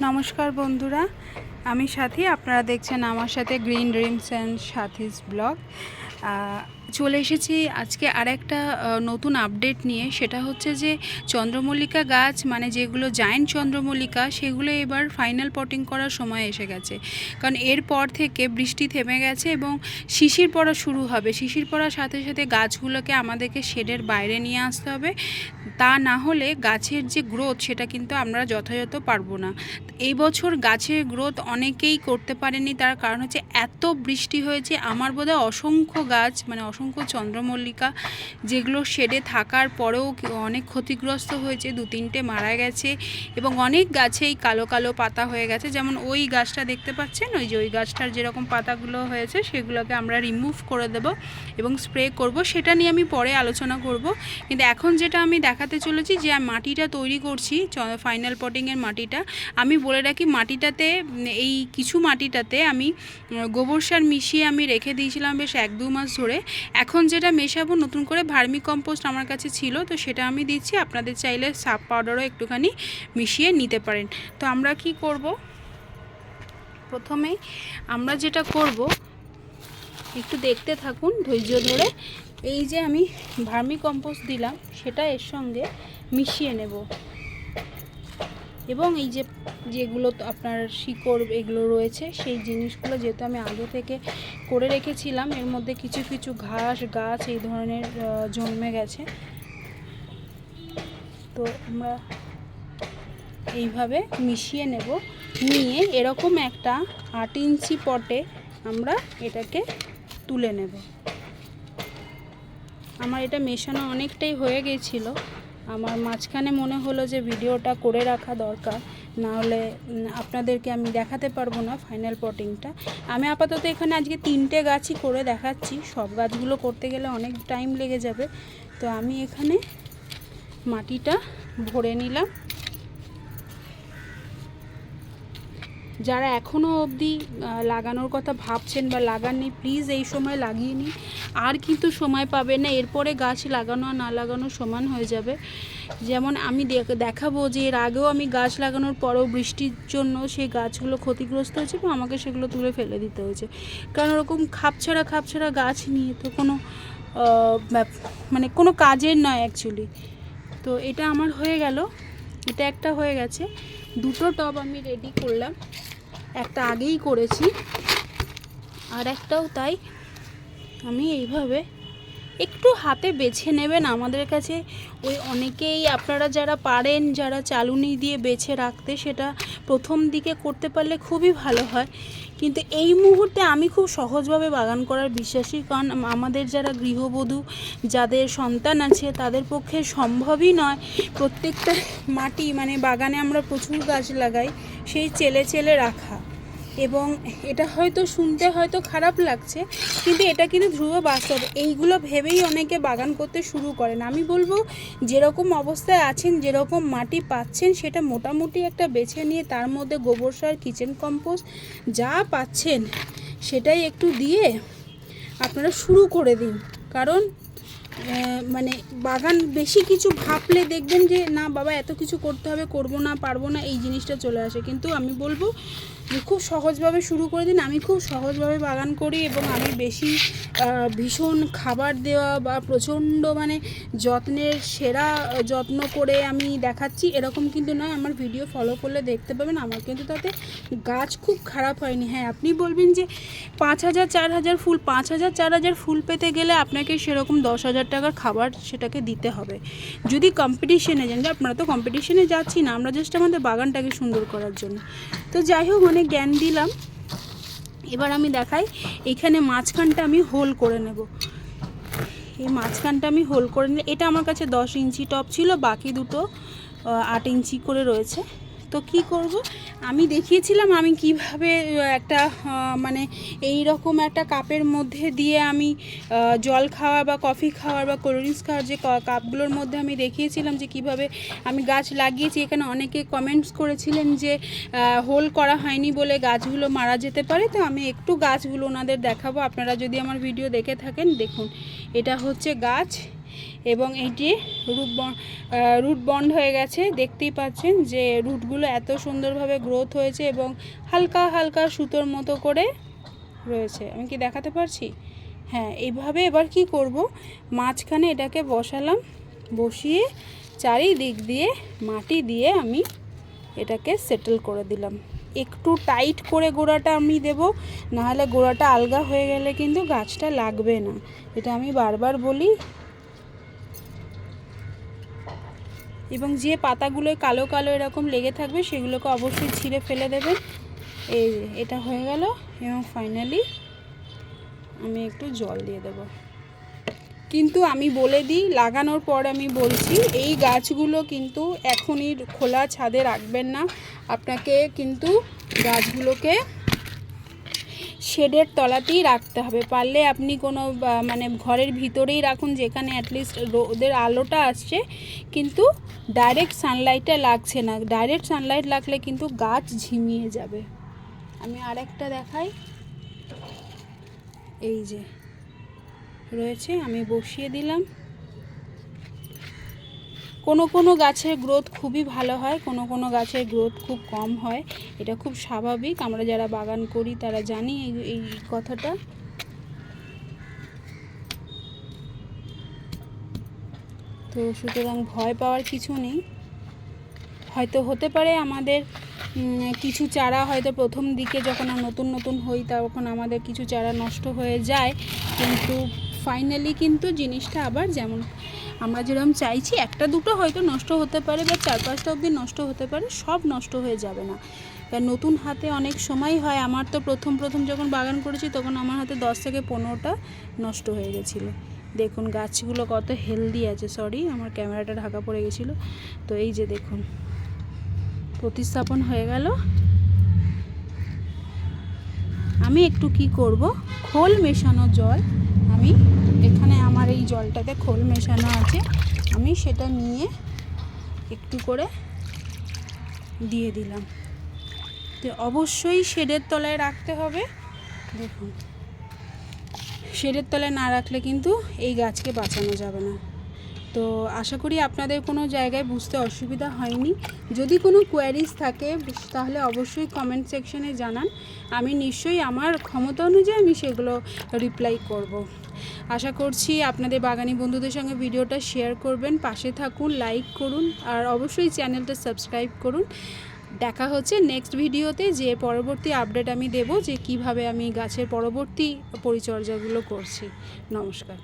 নমস্কার বন্ধুরা, আমি সাথী। আপনারা দেখছেন আমার সাথে গ্রিন ড্রিমস অ্যান্ড সাথীস ব্লগ। চলে এসেছি আজকে আরেকটা নতুন আপডেট নিয়ে। সেটা হচ্ছে যে চন্দ্রমল্লিকা গাছ, মানে যেগুলো জায়েন্ট চন্দ্রমল্লিকা, সেগুলো এবার ফাইনাল পটিং করার সময় এসে গেছে। কারণ এরপর থেকে বৃষ্টি থেমে গেছে এবং শিশির পড়া শুরু হবে। শিশির পড়ার সাথে সাথে গাছগুলোকে আমাদেরকে শেডের বাইরে নিয়ে আসতে হবে। তা না হলে গাছের যে গ্রোথ, সেটা কিন্তু আমরা যথাযথ পারবো না। এই বছর গাছের গ্রোথ অনেকেই করতে পারেনি, তার কারণ হচ্ছে এত বৃষ্টি হয়েছে। আমার বোধহয় অসংখ্য গাছ, মানে অসংখ্য চন্দ্রমল্লিকা, যেগুলো শেডে থাকার পরেও অনেক ক্ষতিগ্রস্ত হয়েছে, 2-3টে মারা গেছে এবং অনেক গাছেই কালো কালো পাতা হয়ে গেছে। যেমন ওই গাছটা দেখতে পাচ্ছেন, ওই গাছটার যেরকম পাতাগুলো হয়েছে সেগুলোকে আমরা রিমুভ করে দেব এবং স্প্রে করব। সেটা নিয়ে আমি পরে আলোচনা করব। কিন্তু এখন যেটা আমি দেখাতে চলেছি, যে মাটিটা তৈরি করছি, ফাইনাল পটিংয়ের মাটিটা, আমি বলে রাখি, মাটিটাতে এই কিছু মাটিটাতে আমি গোবর সার মিশিয়ে আমি রেখে দিয়েছিলাম বেশ 1-2 মাস ধরে। এখন যেটা মেশাবো নতুন করে, ভার্মি কম্পোস্ট আমার কাছে ছিল, তো সেটা আমি দিচ্ছি। আপনাদের চাইলে সাব পাউডারও একটুখানি মিশিয়ে নিতে পারেন। তো আমরা কি করব, প্রথমেই আমরা যেটা করব, একটু দেখতে থাকুন ধৈর্য ধরে। এই যে আমি ভার্মি কম্পোস্ট দিলাম, সেটা এর সঙ্গে মিশিয়ে নেব এবং এই যেগুলো আপনার শিকড় এগুলো রয়েছে, সেই জিনিসগুলো যেহেতু আমি আগে থেকে করে রেখেছিলাম, এর মধ্যে কিছু কিছু ঘাস গাছ এই ধরনের জন্মে গেছে। তো আমরা এইভাবে মিশিয়ে নেব, নিয়ে এরকম একটা 8 ইঞ্চি পটে আমরা এটাকে তুলে নেব। আমার এটা মেশানো অনেকটাই হয়ে গিয়েছিলো। আমার মাঝখানে মনে হলো যে ভিডিওটা করে রাখা দরকার, না হলে আপনাদেরকে আমি দেখাতে পারবো না ফাইনাল পটিংটা। আমি আপাতত এখানে আজকে 3টে গাছই করে দেখাচ্ছি, সব গাছগুলো করতে গেলে অনেক টাইম লেগে যাবে। তো আমি এখানে মাটিটা ভরে নিলাম। যারা এখনও অবধি লাগানোর কথা ভাবছেন বা লাগাননি, প্লিজ এই সময় লাগিয়ে নিন। আর কিন্তু সময় পাবে না, এরপরে গাছ লাগানো আর না লাগানো সমান হয়ে যাবে। যেমন আমি দেখাবো যে এর আগেও আমি গাছ লাগানোর পরেও বৃষ্টির জন্য সেই গাছগুলো ক্ষতিগ্রস্ত হয়েছে এবং আমাকে সেগুলো তুলে ফেলে দিতে হয়েছে। কারণ ওরকম খাপছাড়া গাছ নিয়ে তো কোনো মানে কোনো কাজের নয় অ্যাকচুয়ালি। তো এটা আমার হয়ে গেল, এটা একটা হয়ে গেছে। 2টো টব আমি রেডি করলাম, একটা আগেই করেছি আর একটাও তাই। আমি এইভাবে একটু হাতে বেছে নেবেন। আমাদের কাছে ওই অনেকেই, আপনারা যারা পারেন, যারা চালুনি দিয়ে বেছে রাখতে, সেটা প্রথম দিকে করতে পারলে খুবই ভালো হয়। কিন্তু এই মুহূর্তে আমি খুব সহজভাবে বাগান করার বিশ্বাসী, কারণ আমাদের যারা গৃহবধূ, যাদের সন্তান আছে, তাদের পক্ষে সম্ভবই নয় প্রত্যেকটা মাটি, মানে বাগানে আমরা প্রচুর গাছ লাগাই, সেই চেলে রাখা। এবং এটা হয়তো শুনতে হয়তো খারাপ লাগছে, কিন্তু এটা কিন্তু ধ্রুব বাস্তব। এইগুলো ভেবেই অনেকে বাগান করতে শুরু করেন। আমি বলবো, যেরকম অবস্থায় আছেন, যেরকম মাটি পাচ্ছেন, সেটা মোটামুটি একটা বেছে নিয়ে তার মধ্যে গোবর সার, কিচেন কম্পোস্ট যা পাচ্ছেন সেটাই একটু দিয়ে আপনারা শুরু করে দিন। কারণ মানে বাগান বেশি কিছু ভাবলে দেখবেন যে না বাবা এত কিছু করতে হবে, করব না, পারবো না, এই জিনিসটা চলে আসে। কিন্তু আমি বলবো খুব সহজভাবে শুরু করে দিন। আমি খুব সহজভাবে বাগান করি এবং আমি বেশি ভীষণ খাবার দেওয়া বা প্রচণ্ড মানে যত্নের সেরা যত্ন করে আমি দেখাচ্ছি এরকম কিন্তু নয়। আমার ভিডিও ফলো করলে দেখতে পাবেন আমার কিন্তু তাতে গাছ খুব খারাপ হয়নি। হ্যাঁ, আপনি বলবেন যে 5,000 4,000 ফুল, 5,000 4,000 ফুল পেতে গেলে আপনাকে সেরকম 10,000 টাকার খাবার সেটাকে দিতে হবে যদি কম্পিটিশনে যান। যে আপনারা তো কম্পিটিশনে যাচ্ছি না, আমরা জাস্ট আমাদের বাগানটাকে সুন্দর করার জন্য। তো যাই হোক, অনেক জ্ঞান দিলাম। এবার আমি দেখাই, এখানে মাঝখানটা আমি হোল করে নেব। এই মাঝখানটা আমি হোল করে নিলে, এটা আমার কাছে 10 ইঞ্চি টব ছিল, বাকি দুটো 8 ইঞ্চি করে রয়েছে। তো কি করব, আমি দেখিয়েছিলাম আমি কিভাবে একটা মানে এই রকম একটা কাপের মধ্যে দিয়ে আমি জল খাওয়া বা কফি খাওয়ার বা কোল্ড ড্রিঙ্কস খাওয়ার যে কাপগুলোর মধ্যে আমি দেখিয়েছিলাম যে কিভাবে আমি গাছ লাগিয়েছি। এখানে অনেকে কমেন্টস করেছিলেন যে হোল করা হয়নি বলে গাছগুলো মারা যেতে পারে। তো আমি একটু গাছগুলো ওনাদের দেখাবো, আপনারা যদি আমার ভিডিও দেখে থাকেন। দেখুন, এটা হচ্ছে গাছ, এবং এইটি রুট বন্ড হয়ে গেছে। দেখতেই পাচ্ছেন যে রুটগুলো এত সুন্দরভাবে গ্রোথ হয়েছে এবং হালকা হালকা সুতোর মতো করে রয়েছে। আমি কি দেখাতে পারছি? হ্যাঁ, এইভাবে এবার কি করব, মাঝখানে এটাকে বসালাম, বসিয়ে চারিদিক দিয়ে মাটি দিয়ে আমি এটাকে সেটেল করে দিলাম। একটু টাইট করে গোড়াটা আমি দেব, নাহলে গোড়াটা আলগা হয়ে গেলে কিন্তু গাছটা লাগবে না, এটা আমি বারবার বলি। এবং যে পাতাগুলো কালো কালো এরকম লেগে থাকবে সেগুলোকে অবশ্যই ছিঁড়ে ফেলে দেবেন। এই এটা হয়ে গেল। এবং ফাইনালি আমি একটু জল দিয়ে দেব। কিন্তু আমি বলে দিই, লাগানোর পর আমি বলছি, এই গাছগুলো কিন্তু এখনই খোলা ছাদে রাখবেন না। আপনাকে কিন্তু গাছগুলোকে শেডের তলাতেই রাখতে হবে। পারলে আপনি কোনো মানে ঘরের ভিতরেই রাখুন, যেখানে অ্যাটলিস্ট রোদের আলোটা আসছে, কিন্তু ডাইরেক্ট সানলাইটটা লাগছে না। ডাইরেক্ট সানলাইট লাগলে কিন্তু গাছ ঝিমিয়ে যাবে। আমি আরেকটা দেখাই, এই যে রয়েছে, আমি বসিয়ে দিলাম। কোনো গাছের গ্রোথ খুবই ভালো হয়, কোনো গাছের গ্রোথ খুব কম হয়। এটা খুব স্বাভাবিক, আমরা যারা বাগান করি তারা জানি এই কথাটা। তো সুতরাং ভয় পাওয়ার কিছু নেই। হয়তো হতে পারে আমাদের কিছু চারা হয়তো প্রথম দিকে যখন নতুন নতুন হই তখন আমাদের কিছু চারা নষ্ট হয়ে যায়, কিন্তু ফাইনালি কিন্তু জিনিসটা আবার যেমন আমরা যেরকম চাইছি, একটা দুটো হয়তো নষ্ট হতে পারে বা 4-5টা অবধি নষ্ট হতে পারে, সব নষ্ট হয়ে যাবে না। কারণ নতুন হাতে অনেক সময় হয়। আমার তো প্রথম যখন বাগান করেছি তখন আমার হাতে 10 থেকে 15টা নষ্ট হয়ে গেছিলো। দেখুন গাছগুলো কত হেলদি আছে। সরি, আমার ক্যামেরাটা ঢাকা পড়ে গেছিলো। তো এই যে দেখুন, প্রতিস্থাপন হয়ে গেল। আমি একটু কি করব, খোল মেশানো জল, আমি এখানে আমার এই জলটাতে খোল মেশানো আছে, আমি সেটা নিয়ে একটু করে দিয়ে দিলাম। তো অবশ্যই শেডের তলায় রাখতে হবে। দেখুন, শেডের তলায় না রাখলে কিন্তু এই গাছকে বাঁচানো যাবে না। তো আশা করি আপনাদের কোনো জায়গায় বুঝতে অসুবিধা হয়নি। যদি কোনো কোয়ারিজ থাকে তাহলে অবশ্যই কমেন্ট সেকশনে জানান। আমি নিশ্চয়ই আমার ক্ষমতা অনুযায়ী আমি সেগুলো রিপ্লাই করব। আশা করছি আপনাদের বাগানি বন্ধুদের সঙ্গে ভিডিওটা শেয়ার করবেন, পাশে থাকুন, লাইক করুন, আর অবশ্যই চ্যানেলটা সাবস্ক্রাইব করুন। দেখা হচ্ছে নেক্সট ভিডিওতে, যে পরবর্তী আপডেট আমি দেব যে কিভাবে আমি গাছের পরবর্তী পরিচর্যাগুলো করছি। নমস্কার।